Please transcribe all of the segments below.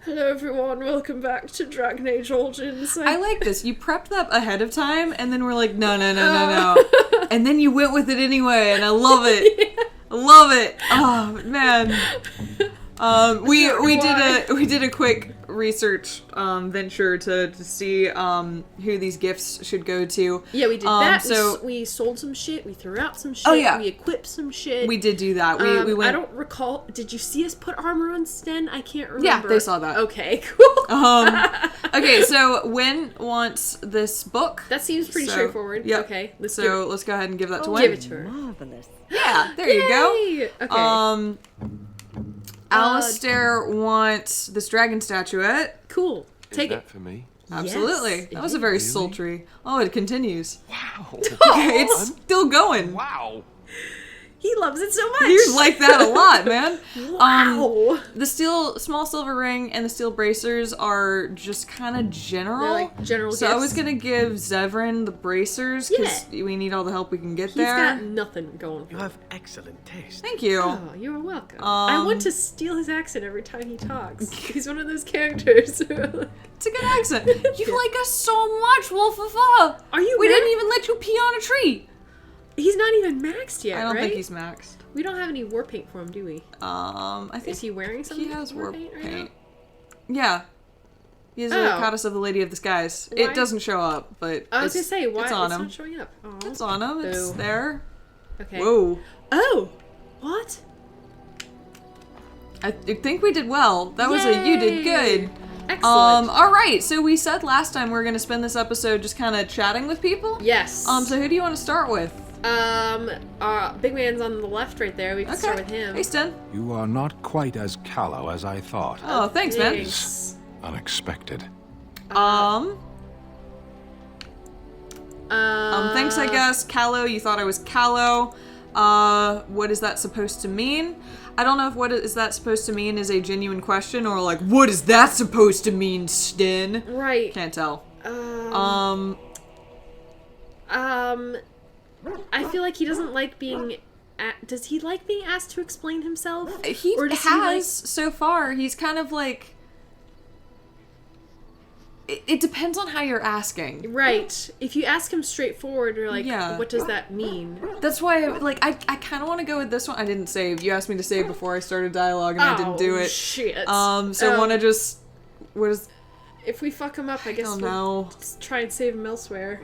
Hello everyone, welcome back to Dragon Age Origins. I like this. You prepped that ahead of time, and then we're like, no. And then you went with it anyway, and I love it. Yeah. I love it. Oh, man. We did a quick research venture to see who these gifts should go to. Yeah, we did that. So we sold some shit. We threw out some shit. Oh yeah, we equipped some shit. We did do that. We went. I don't recall. Did you see us put armor on Sten? I can't remember. Yeah, they saw that. Okay, cool. Okay, so Wynn wants this book. That seems pretty straightforward. Yep. Okay, let's go ahead and give that to Wynn. Give it to her. Marvelous. Yeah, there you go. Okay. Alistair wants this dragon statuette. Cool. Take that for me? Absolutely. Yes, that was a very sultry. Oh, it continues. Wow. Okay, it's still going. Wow. He loves it so much. You like that a lot, man. Wow. The small silver ring and the steel bracers are just kind of general. They're like general So gifts. I was going to give Zevran the bracers because we need all the help we can get there. He's got nothing going for You have excellent taste. Thank you. Oh, you're welcome. I want to steal his accent every time he talks. He's one of those characters. It's a good accent. You like us so much, Wolf of Fa. Are you We didn't even let you pee on a tree. He's not even maxed yet, I don't right? think he's maxed. We don't have any war paint for him, do we? I think Is he wearing something? he has war paint. right now? Yeah. He has a goddess of the Lady of the Skies. Why? It doesn't show up, but I was gonna say, why it's on it's him. not showing up? Oh. It's on him. It's there. Okay. Whoa. Oh! What? I think we did well. That was you did good. Excellent. Alright, so we said last time we were gonna spend this episode just kinda chatting with people. Yes. So who do you want to start with? Big man's on the left right there. We can start with him. Hey, Sten. You are not quite as callow as I thought. Oh, thanks, man. Thanks. Unexpected. Thanks, I guess. Callow, you thought I was callow. What is that supposed to mean? I don't know if what is that supposed to mean is a genuine question or like, what is that supposed to mean, Sten? Right. Can't tell. I feel like he doesn't like being... does he like being asked to explain himself? He or has he like... so far. He's kind of like... It depends on how you're asking. Right. If you ask him straightforward, you're like, what does that mean? That's why, like, I kind of want to go with this one. I didn't save. You asked me to save before I started dialogue, and I didn't do it. Shit. So I want to just... What is... If we fuck him up, I guess don't we'll know. just try and save him elsewhere.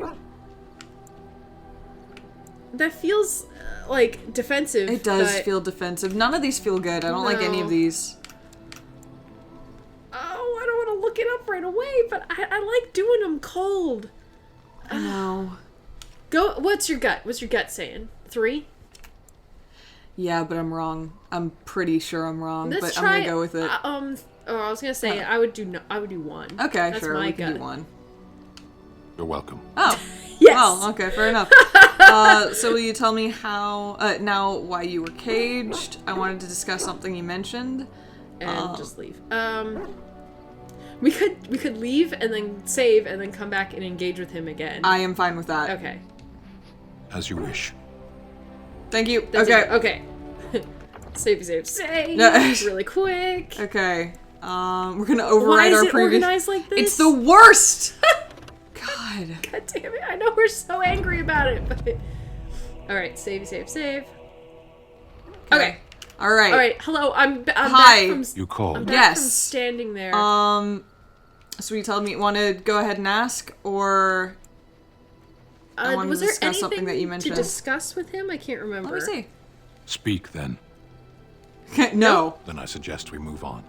That feels, like, defensive. It does feel defensive. None of these feel good. I don't like any of these. Oh, I don't want to look it up right away, but I like doing them cold. I know. Go. What's your gut? What's your gut saying? 3? Yeah, but I'm wrong. I'm pretty sure I'm wrong, Let's but try, I'm gonna go with it. I was gonna say I would do 1. Okay, That's sure, my we can gut. do 1. You're welcome. Oh. Yes. Well, okay, fair enough. So will you tell me how, now why you were caged? I wanted to discuss something you mentioned. And just leave. We could leave and then save and then come back and engage with him again. I am fine with that. Okay. As you wish. Thank you. That's okay. it. Okay. Save. No. Really quick. Okay. We're gonna override Why our is it previous. organized like this? It's the worst. God. God damn it! I know we're so angry about it, but all right, save. Okay. All right. All right. Hello. I'm Hi. back from. You called. I'm back Yes. from standing there. So you told me want to go ahead and ask, or I wanted was to there discuss anything something that you mentioned. to discuss with him? I can't remember. Let me Speak then. see. No. Then I suggest we move on.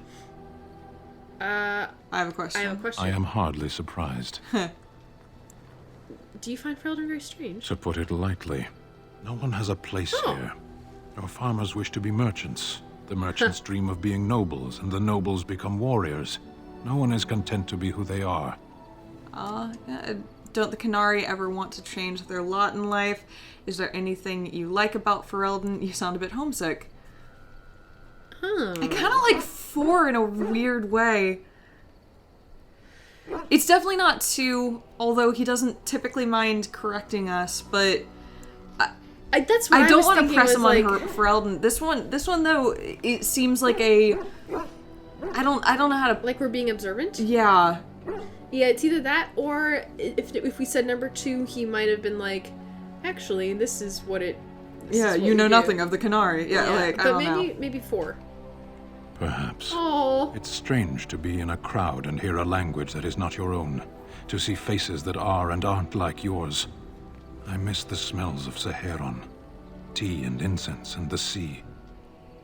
I have a question. I have a question. I am hardly surprised. Do you find Ferelden very strange? To put it lightly, no one has a place here. Your farmers wish to be merchants. The merchants dream of being nobles, and the nobles become warriors. No one is content to be who they are. Don't the Canari ever want to change their lot in life? Is there anything you like about Ferelden? You sound a bit homesick. I kind of like 4 in a weird way. It's definitely not 2, although he doesn't typically mind correcting us, but That's what I don't want to press him like... on Ferelden. This one though, it seems like a I don't know how to... Like we're being observant? Yeah. Yeah, it's either that or if we said number 2, he might have been like, actually, this is what it... Yeah, you know nothing of the Canary. Yeah, like, I don't know. But maybe 4. Perhaps. Oh. It's strange to be in a crowd and hear a language that is not your own. To see faces that are and aren't like yours. I miss the smells of Saharon. Tea and incense and the sea.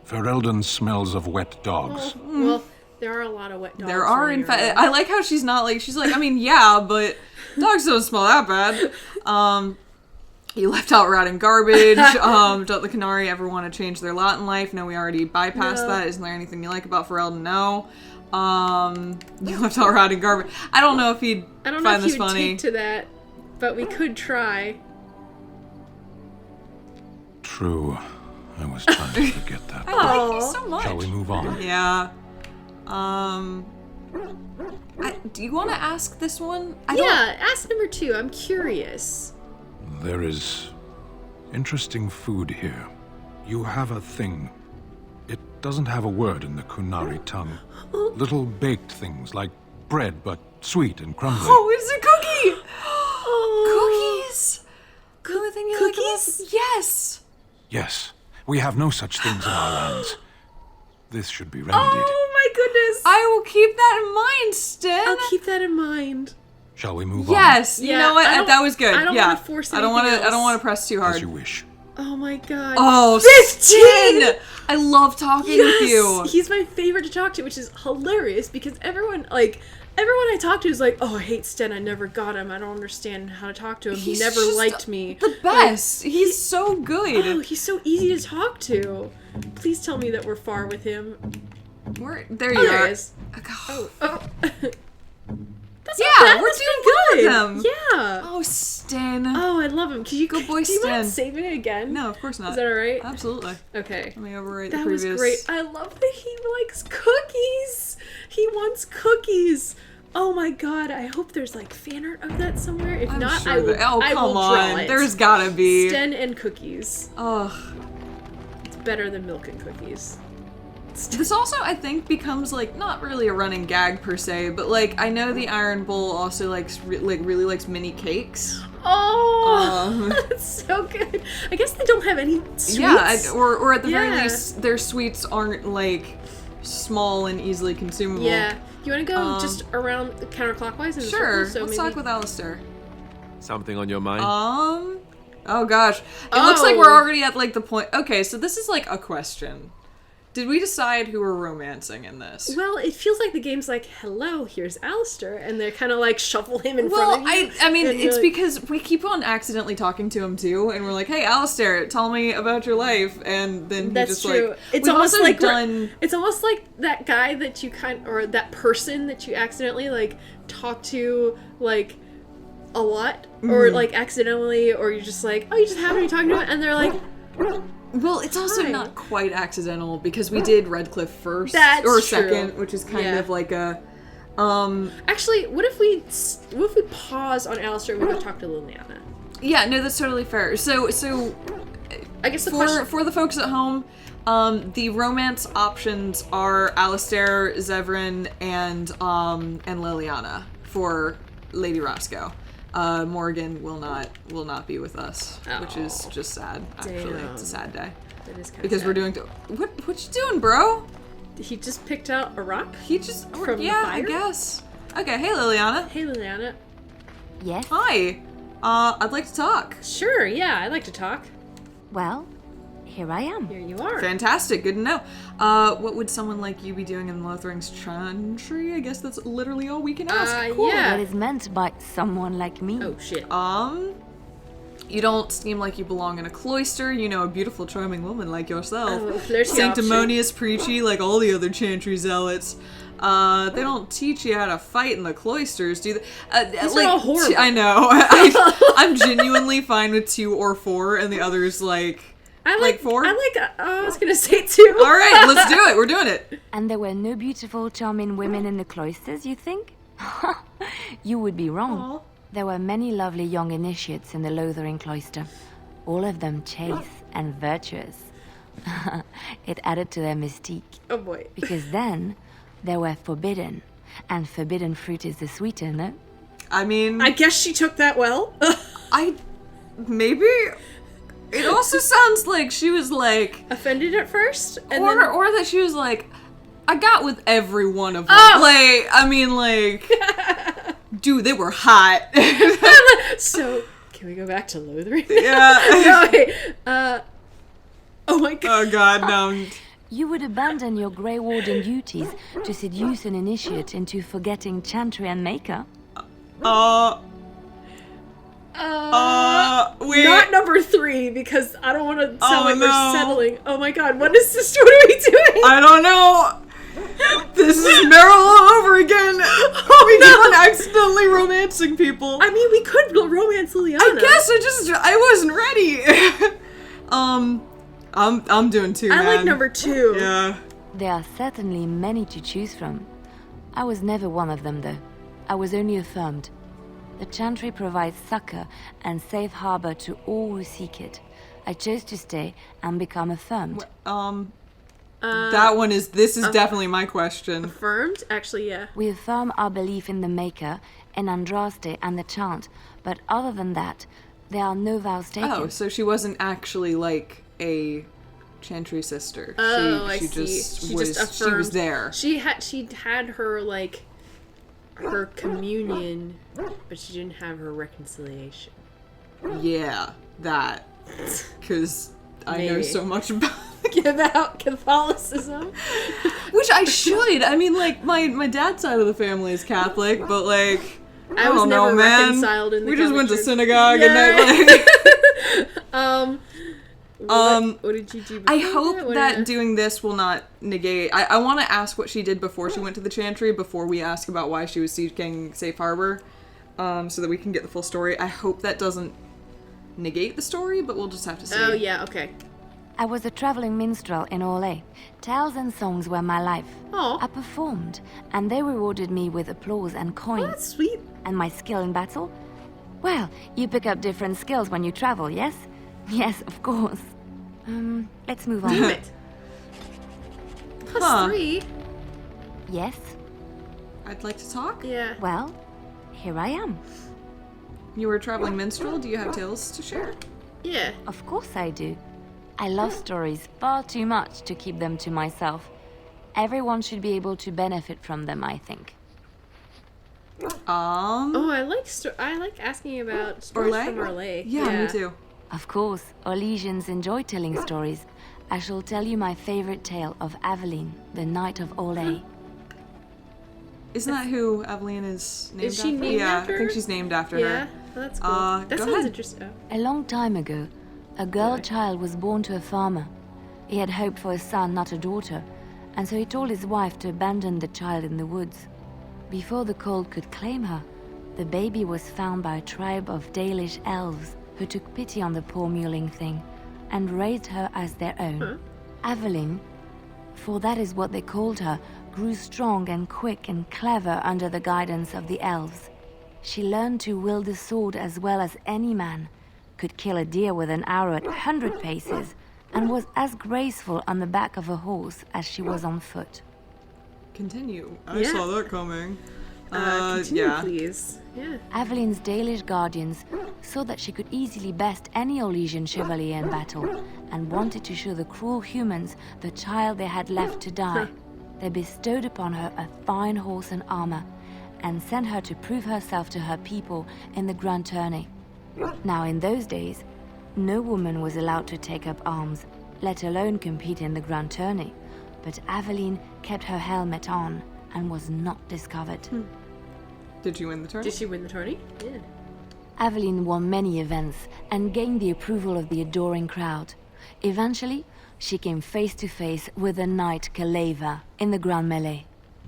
Ferelden smells of wet dogs. Oh, well, there are a lot of wet dogs. There are, in fact. I like how she's not like, she's like, I mean, yeah, but dogs don't smell that bad. You left out rotting garbage. Don't the Canary ever want to change their lot in life? No, we already bypassed that. Isn't there anything you like about Ferelden? No. You left out rotting garbage. I don't know if he'd find this funny. Take to that, but we could try. True. I was trying to forget that. I like you so much. Shall we move on? Yeah. Do you want to ask this one? Ask number 2. I'm curious. There is interesting food here. You have a thing. It doesn't have a word in the Kunari tongue. Little baked things like bread, but sweet and crumbly. Oh, it's a cookie! Cookies! The only thing you like about this? Yes! Yes, we have no such things in our lands. This should be remedied. Oh my goodness! I will keep that in mind, Sten! I'll keep that in mind. Shall we move on? Yes! You know what? That was good. I don't want to force anything else. I don't want to press too hard. As you wish. Oh my god. Oh, 15! I love talking with you. He's my favorite to talk to, which is hilarious because everyone I talk to is like, oh, I hate Sten. I never got him. I don't understand how to talk to him. He never liked me. The best. Like, he's so good. Oh, he's so easy to talk to. Please tell me that we're far with him. There you are. There he is. Oh. That's we're doing good with him. Yeah. Oh, Sten. Oh, I love him. Good boy, do you mind Sten. saving it again? No, of course not. Is that alright? Absolutely. Okay. Let me overwrite that the previous. That was great. I love that he likes cookies. He wants cookies. Oh my god, I hope there's like fan art of that somewhere. If not, sure I will draw it. There's gotta be. Sten and cookies. Ugh. It's better than milk and cookies. This also, I think, becomes like not really a running gag per se, but like I know the Iron Bull also really likes mini cakes. Oh, that's so good. I guess they don't have any sweets. Yeah, or at the very least, their sweets aren't like small and easily consumable. Yeah. You want to go just around counterclockwise in a circle? So let's talk with Alistair. Something on your mind? Oh gosh. It looks like we're already at like the point. Okay, so this is like a question. Did we decide who we're romancing in this? Well, it feels like the game's like, hello, here's Alistair, and they kind of like shuffle him in front of you. I mean, it's like, because we keep on accidentally talking to him too, and we're like, hey, Alistair, tell me about your life, and then he just true. like... It's almost like it's almost like that guy that you or that person that you accidentally like talk to like a lot, or like accidentally, or you're just like, oh, you just happen to be talking to him, and they're like... Well, it's also not quite accidental because we did Redcliffe first second, which is kind of like a. Actually, what if we pause on Alistair and we go talk to Leliana? Yeah, no, that's totally fair. So I guess for the folks at home, the romance options are Alistair, Zevran, and Leliana for Lady Roscoe. Morgan will not be with us, which is just sad. Actually, it's a sad day. That is kind because sad. we're doing. What you doing, bro? He just picked out a rock. He just from the I fire? guess. Okay, hey Leliana. Hey Leliana. Yes? Hi. I'd like to talk. Sure. Yeah, I'd like to talk. Well, here I am. Here you are. Fantastic. Good to know. What would someone like you be doing in Lothering's Chantry? I guess that's literally all we can ask. Cool. Yeah. What is meant by someone like me? Oh shit. You don't seem like you belong in a cloister. You know, a beautiful, charming woman like yourself. There's sanctimonious, preachy, like all the other Chantry zealots. They don't teach you how to fight in the cloisters, do they? These are all horrible. I know. I'm genuinely fine with 2 or 4, and the others like 4. I was gonna say 2. All right, let's do it. We're doing it. And there were no beautiful, charming women in the cloisters, you think? You would be wrong. Aww. There were many lovely young initiates in the Lothering cloister. All of them chaste and virtuous. It added to their mystique. Oh boy. Because then, They were forbidden, and forbidden fruit is the sweeter, no? I mean, I guess she took that well. maybe. It also sounds like she was like Offended at first? And or that she was like, I got with every one of them. Oh! Like, I mean, like, dude, they were hot. So, can we go back to Lothering? Yeah. No, wait. Oh my god. Oh god, no. You would abandon your Grey Warden duties to seduce an initiate into forgetting Chantry and Maker? Wait. Not number 3, because I don't want to sound like no. we're settling. Oh my god, what is this? What are we doing? I don't know. This is Meryl all over again. We keep on accidentally romancing people. I mean, we could romance Leliana. I guess I wasn't ready. I'm doing 2, I man. like number 2. Yeah. There are certainly many to choose from. I was never one of them, though. I was only affirmed. The Chantry provides succor and safe harbor to all who seek it. I chose to stay and become affirmed. This is definitely my question. Affirmed? Actually, yeah. We affirm our belief in the Maker, in Andraste and the chant, but other than that, there are no vows taken. Oh, so she wasn't actually like a Chantry sister. Oh, she I see. Just She was, just she affirmed. was there. She had her, like, her communion, but she didn't have her reconciliation. Yeah, that. Because I know Maybe. so much about About Catholicism. which I should. I mean, like, my dad's side of the family is Catholic, but, like, I was don't know, never man. reconciled in the we just went to Catholic synagogue Church. and What did you do I before hope What that did doing this will not negate. I want to ask what she did before she went to the Chantry, before we ask about why she was seeking safe harbor, so that we can get the full story. I hope that doesn't negate the story, but we'll just have to see. Oh, yeah, okay. I was a traveling minstrel in Orlais. Tales and songs were my life. Aw. I performed, and they rewarded me with applause and Oh, coins. that's sweet. And my skill in battle? Well, you pick up different skills when you travel, yes? Yes, of course. Let's move on. Damn it. Plus 3? Yes? I'd like to talk. Yeah. Well, here I am. You were a traveling minstrel. Do you have tales to share? Yeah. Of course I do. I love stories far too much to keep them to myself. Everyone should be able to benefit from them, I think. Oh, I like asking about stories Orlais? from Orlais. Yeah, me too. Of course, Orlesians enjoy telling stories. I shall tell you my favorite tale of Aveline, the Knight of Orlais. Isn't that who Aveline is named Is she after? named Yeah, after I think her? she's named after Yeah, her. that's cool. That go sounds ahead. interesting. A long time ago, a girl child was born to a farmer. He had hoped for a son, not a daughter, and so he told his wife to abandon the child in the woods. Before the cold could claim her, the baby was found by a tribe of Dalish elves who took pity on the poor mewling thing and raised her as their own. Aveline, for that is what they called her, grew strong and quick and clever under the guidance of the elves. She learned to wield the sword as well as any man, could kill a deer with an arrow at 100 paces, and was as graceful on the back of a horse as she was on foot. Continue. I Yeah. saw that coming. Continue, yeah. please. Yeah. Aveline's Dalish guardians saw that she could easily best any Orlesian chevalier in battle, and wanted to show the cruel humans the child they had left to die. They bestowed upon her a fine horse and armor, and sent her to prove herself to her people in the grand tourney. Now, in those days, no woman was allowed to take up arms, let alone compete in the grand tourney, but Aveline kept her helmet on and was not discovered. Did you win the tournament? Did she win the tourney? Yeah. Aveline won many events and gained the approval of the adoring crowd. Eventually, she came face to face with the knight Kaleva in the Grand Melee.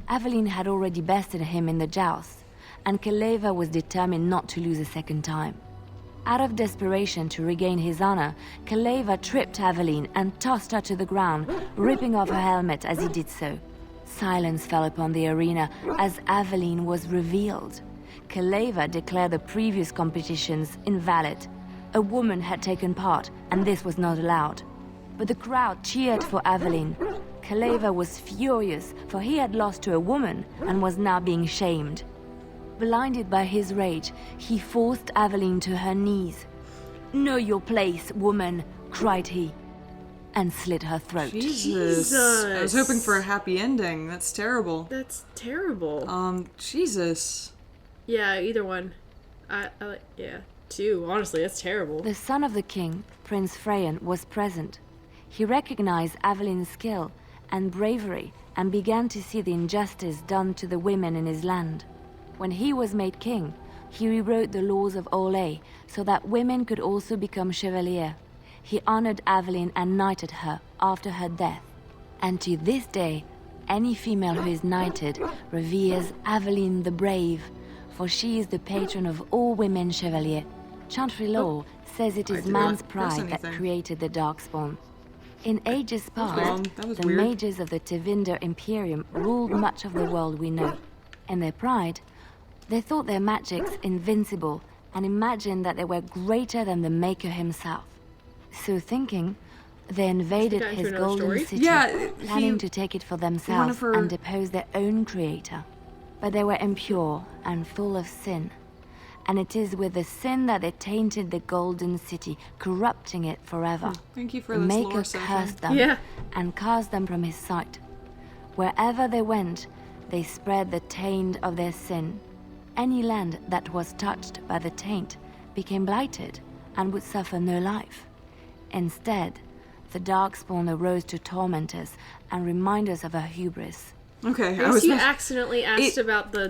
Aveline had already bested him in the joust, and Kaleva was determined not to lose a second time. Out of desperation to regain his honor, Kaleva tripped Aveline and tossed her to the ground, ripping off her helmet as he did so. Silence fell upon the arena as Aveline was revealed. Kaleva declared the previous competitions invalid. A woman had taken part, and this was not allowed. But the crowd cheered for Aveline. Kaleva was furious, for he had lost to a woman and was now being shamed. Blinded by his rage, he forced Aveline to her knees. "Know your place, woman," cried he, and slit her throat. Jesus. I was hoping for a happy ending. That's terrible. That's terrible. Jesus. Yeah, either one. I like, yeah, two. Honestly, that's terrible. The son of the king, Prince Freyan, was present. He recognized Aveline's skill and bravery and began to see the injustice done to the women in his land. When he was made king, he rewrote the laws of Orlais so that women could also become chevalier. He honored Aveline and knighted her after her death. And to this day, any female who is knighted reveres Aveline the Brave, for she is the patron of all women chevalier. Chantry law says it is man's pride that created the Darkspawn. In ages past, the mages of the Tevinder Imperium ruled much of the world we know. In their pride, they thought their magics invincible and imagined that they were greater than the Maker himself. So thinking, they invaded his golden city, planning to take it for themselves and depose their own creator. But they were impure and full of sin. And it is with the sin that they tainted the golden city, corrupting it forever. Thank you for the this Maker lore session. cursed them and cast them from his sight. Wherever they went, they spread the taint of their sin. Any land that was touched by the taint became blighted and would suffer no life. Instead, the Darkspawn arose to torment us and remind us of our hubris. Okay, you accidentally asked about the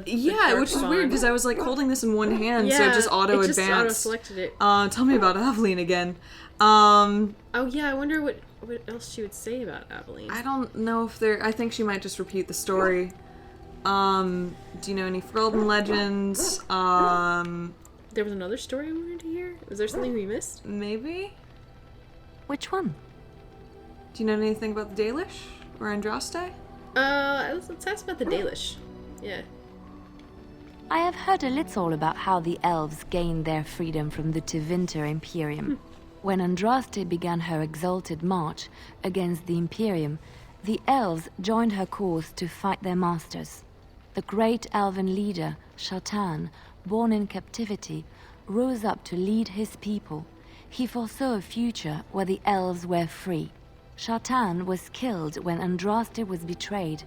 which is weird because I was like holding this in one hand, so it just auto-advanced. Auto-selected it. Tell me about Aveline again. Oh yeah, I wonder what else she would say about Aveline. I don't know if I think she might just repeat the story. Do you know any Ferelden legends? There was another story I wanted to hear. Was there something we missed? Maybe. Which one? Do you know anything about the Dalish or Andraste? Let's ask about the Dalish. Yeah. I have heard a little about how the elves gained their freedom from the Tevinter Imperium. When Andraste began her exalted march against the Imperium, the elves joined her cause to fight their masters. The great elven leader, Shatan, born in captivity, rose up to lead his people. He foresaw a future where the elves were free. Shatan was killed when Andraste was betrayed,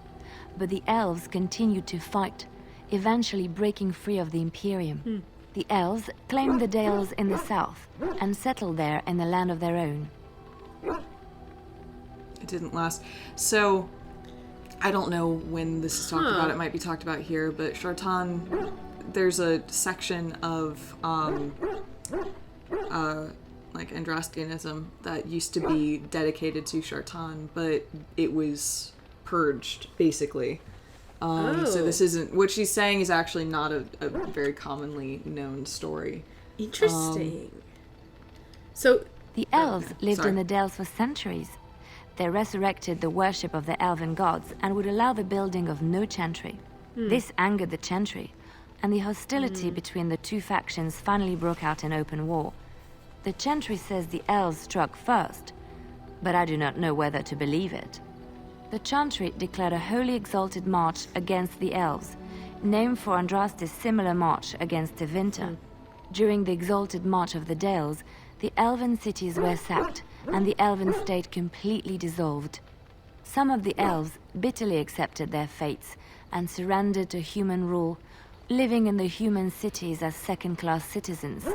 but the elves continued to fight, eventually breaking free of the Imperium. The elves claimed the Dales in the south and settled there in the land of their own. It didn't last. So, I don't know when this is talked about. It might be talked about here, but Shartan, there's a section of like Andrastianism that used to be dedicated to Shartan, but it was purged, basically. So this isn't... What she's saying is actually not a very commonly known story. Interesting. So... The elves lived in the Dales for centuries. They resurrected the worship of the elven gods and would allow the building of no chantry. This angered the chantry, and the hostility between the two factions finally broke out in open war. The chantry says the elves struck first, but I do not know whether to believe it. The chantry declared a holy exalted march against the elves, named for Andraste's similar march against Tevinter. During the exalted march of the Dales, the elven cities were sacked, and the elven state completely dissolved. Some of the elves bitterly accepted their fates and surrendered to human rule, living in the human cities as second-class citizens.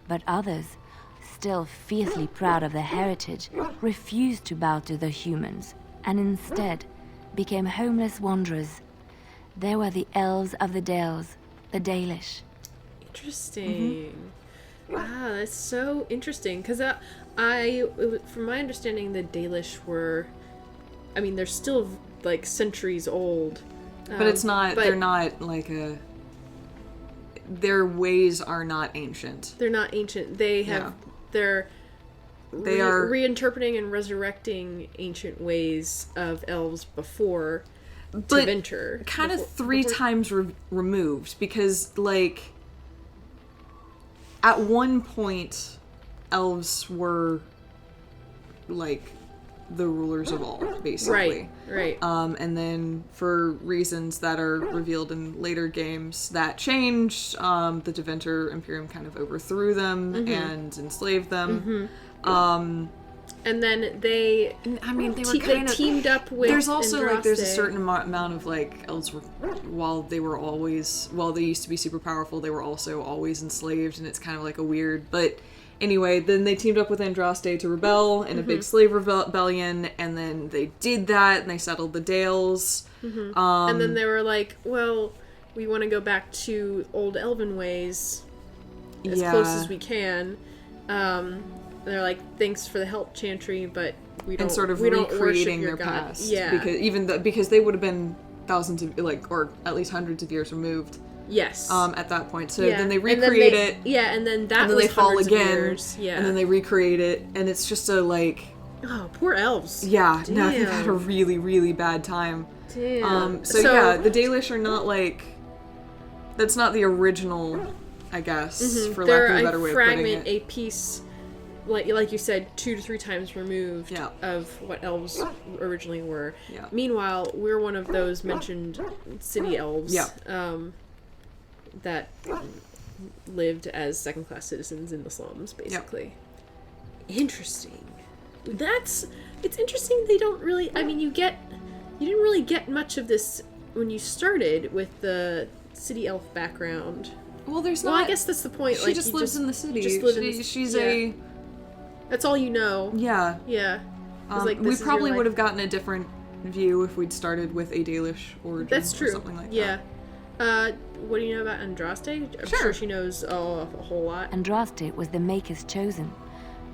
But others, still fiercely proud of their heritage, refused to bow to the humans, and instead became homeless wanderers. They were the elves of the Dales, the Dalish. Interesting. Wow, that's so interesting. Because from my understanding, the Dalish were, I mean, they're still like centuries old. But it's not, they're not like a, their ways are not ancient. They're not ancient. They have, they are reinterpreting and resurrecting ancient ways of elves before Tevinter. Kind of three times removed, because like at one point elves were like the rulers of all, basically. Right. And then for reasons that are revealed in later games that changed, the Deventer Imperium kind of overthrew them and enslaved them. And then they they teamed up with there's also Andraste. like there's a certain amount of like elves while they used to be super powerful, they were also always enslaved, and it's kind of like a weird, but anyway, then they teamed up with Andraste to rebel in a big slave rebellion, and then they did that, and they settled the Dales. And then they were like, well, we want to go back to old Elven ways as close as we can. They're like, thanks for the help, Chantry, but we don't. And sort of we don't recreating worship their your god. past, Yeah, because they would have been thousands of or at least hundreds of years removed. Yes. At that point, so Yeah. then they And then recreate it. Yeah, and then that And then was they fall hundreds of again. years. Yeah. And then they recreate it, and it's just a like. Oh, poor elves. Yeah, no, they've Damn. had a really, really bad time. Damn. So yeah, the Dalish are not like. That's not the original, I guess, for lack of a better way of putting it. A piece, like you said, 2 to 3 times removed Yeah. of what elves originally were. Yeah. Meanwhile, we're one of those mentioned city elves. Yeah. That lived as second-class citizens in the slums, basically. Interesting. It's interesting they don't really, I mean, you didn't really get much of this when you started with the city elf background. Well, there's Well, not. I guess that's the point. She like, just you lives in the city. Just live in the, She's yeah. That's all you know. Yeah. Yeah. It's like, We this is your probably life. would have gotten a different view if we'd started with a Dalish origin. That's true. Or something like yeah. that. What do you know about Andraste? I'm Sure. sure she knows a whole lot. Andraste was the Maker's chosen.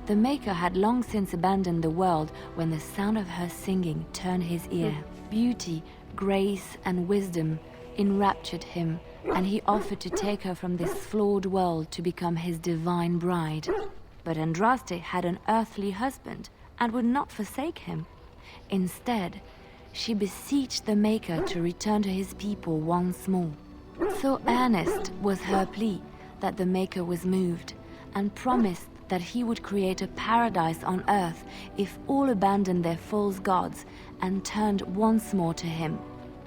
The Maker had long since abandoned the world when the sound of her singing turned his ear. Beauty, grace, and wisdom enraptured him, and he offered to take her from this flawed world to become his divine bride. But Andraste had an earthly husband and would not forsake him. Instead, she beseeched the Maker to return to his people once more. So earnest was her plea that the Maker was moved and promised that he would create a paradise on earth if all abandoned their false gods and turned once more to him.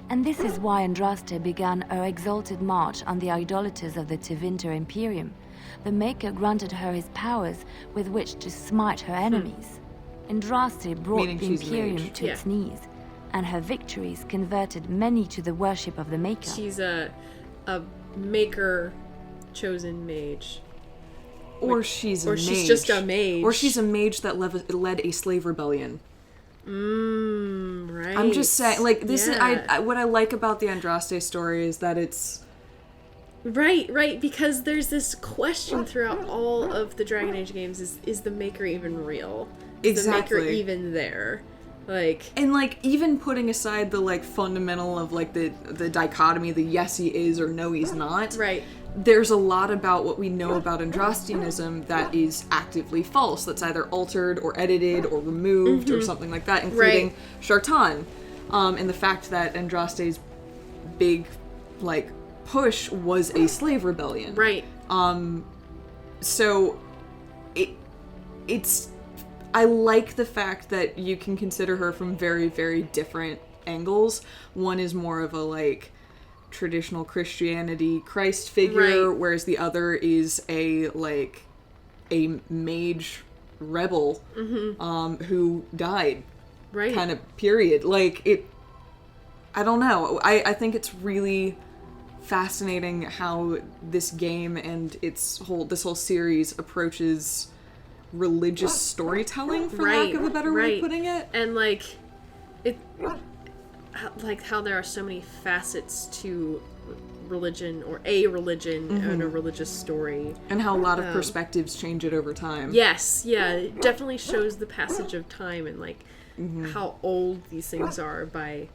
And this is why Andraste began her exalted march on the idolaters of the Tevinter Imperium. The Maker granted her his powers with which to smite her enemies. Andraste brought Meaning the she's a Imperium mage. to its knees, and her victories converted many to the worship of the Maker. She's a Maker chosen mage. Or she's a mage. Or she's just a mage. Or she's a mage that led a slave rebellion. Right. I'm just saying, like, this is Yeah. what I like about the Andraste story is that it's Right, because there's this question throughout all of the Dragon Age games, is the Maker even real? Is the Maker Exactly. even there? Like, and like even putting aside the like fundamental of like the dichotomy, the yes he is or no he's not. right. There's a lot about what we know about Andrastianism that is actively false. That's either altered or edited or removed or something like that, including Right. Shartan, and the fact that Andraste's big like push was a slave rebellion. Right. So it's I like the fact that you can consider her from very, very different angles. One is more of a like traditional Christianity Christ figure, Right. whereas the other is a mage rebel who died. Right. Kind of period. Like it I don't know. I think it's really fascinating how this game and this whole series approaches religious storytelling, for lack of a better way of putting it. And like how there are so many facets to religion, or a religion and a religious story. And how a lot of perspectives change it over time. Yes, yeah, it definitely shows the passage of time and like how old these things are by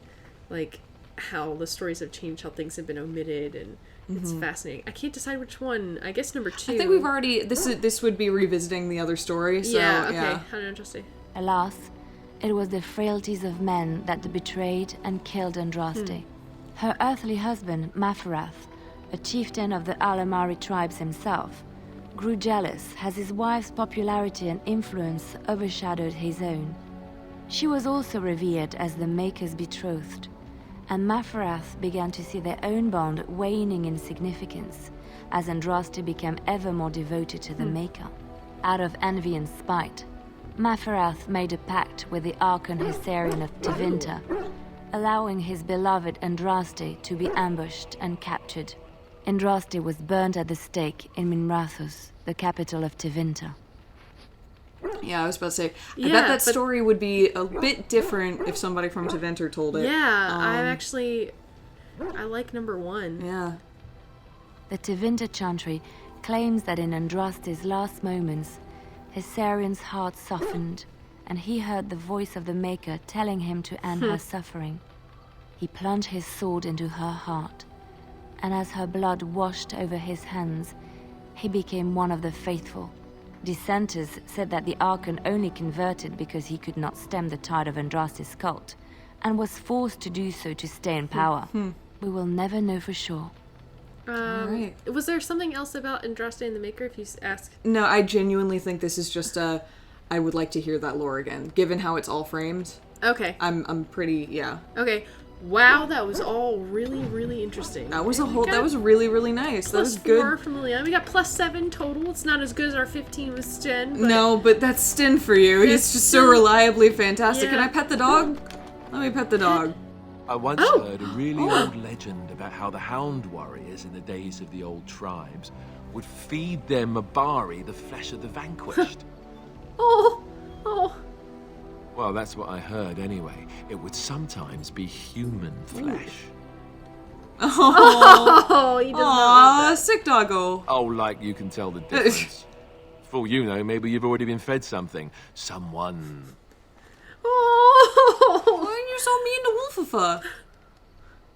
like how the stories have changed, how things have been omitted, and it's fascinating. I can't decide which one. I guess number 2. I think we've already this would be revisiting the other story, so yeah, okay. yeah. How interesting. Alas, it was the frailties of men that betrayed and killed Andraste. Her earthly husband, Mafarath, a chieftain of the Alamari tribes himself, grew jealous as his wife's popularity and influence overshadowed his own. She was also revered as the Maker's betrothed, and Mafarath began to see their own bond waning in significance as Andraste became ever more devoted to the Maker. Out of envy and spite, Mafarath made a pact with the Archon Hysarian of Tevinter, allowing his beloved Andraste to be ambushed and captured. Andraste was burned at the stake in Minrathous, the capital of Tevinter. Yeah, I was about to say, I Yeah, bet that but- story would be a bit different if somebody from Tevinter told it. Yeah, I like number 1. Yeah. The Tevinter chantry claims that in Andraste's last moments, Hysarian's heart softened, and he heard the voice of the Maker telling him to end her suffering. He plunged his sword into her heart, and as her blood washed over his hands, he became one of the faithful. Dissenters said that the Archon only converted because he could not stem the tide of Andraste's cult, and was forced to do so to stay in power. We will never know for sure. Alright. Was there something else about Andraste and the Maker, if you ask? No, I genuinely think this is just I would like to hear that lore again, given how it's all framed. Okay. I'm pretty, yeah. Okay. Wow, that was all really, really interesting. That was that was really, really nice. That was good. +4 from Leliana. We got +7 total. It's not as good as our 15 with Sten. But No, but that's Sten for you. He's That's just so Sten. reliably fantastic. Yeah. Can I pet the dog? Let me pet the dog. I once Oh. heard a really old legend about how the Hound warriors in the days of the old tribes would feed their Mabari the flesh of the vanquished. Oh. Well, that's what I heard anyway. It would sometimes be human flesh. Oh, he does not Aw, want that. sick doggo. Oh, like you can tell the difference. For all you know, maybe you've already been fed something. Someone. Oh. Why are you so mean to Wolfifa?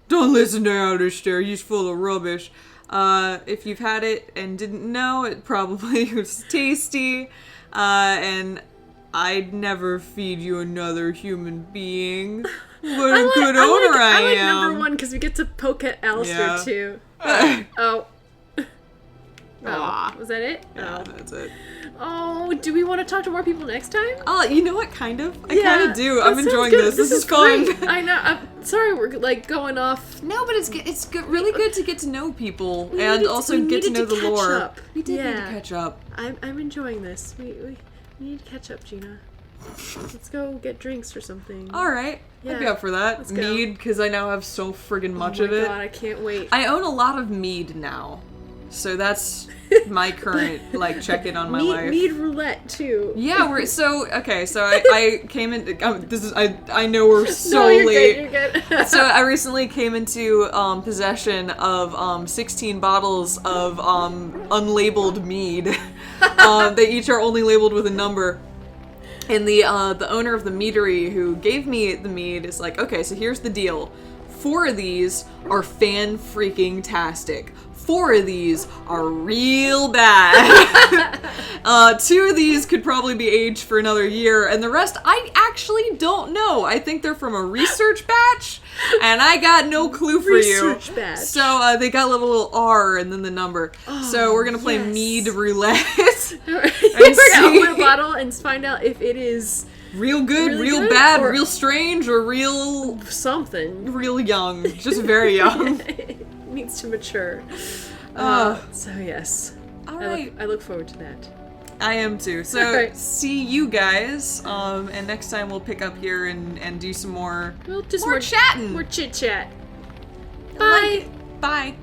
Don't listen to Andraste, he's full of rubbish. If you've had it and didn't know, it probably was tasty. And I'd never feed you another human being. What a good owner I like am. number 1 because we get to poke at Alistair Yeah. too. Oh. Aw. Was that it? Yeah, Oh. that's it. Oh, do we want to talk to more people next time? You know what? Kind of. I kind of do. that I'm sounds enjoying good. this. This is fun. great. I know. I'm sorry we're like going off. No, but it's good, really good to get to know people We and needed- also we get to needed know to the catch lore. up. We did need to Yeah. catch up. I'm enjoying this. We need to catch up, Gina. Let's go get drinks or something. All right, I'd be Yeah. up for that. Let's go. Mead, because I now have so friggin' much oh of my it. God, I can't wait. I own a lot of mead now, so that's my current check-in on my life. Mead roulette too. Yeah, I came in. I know we're so No, you're late. good. You're good. So I recently came into possession of 16 bottles of unlabeled mead. They each are only labeled with a number. And the owner of the meadery who gave me the mead is like, okay, so here's the deal. 4 of these are fan-freaking-tastic. 4 of these are real bad. 2 of these could probably be aged for another year, and the rest I actually don't know. I think they're from a research batch, and I got no clue for Research you. batch. So they got a little R and then the number. So we're gonna play yes. mead roulette. We're gonna see. open a bottle and find out if it is Real good, Really real good, bad, or- real strange, or real something. young. Just very young. It needs to mature. So yes. All right. I look forward to that. I am too. So Alright. see you guys. And next time we'll pick up here and do some more We'll just more chatting. More chit chat. Bye. Bye.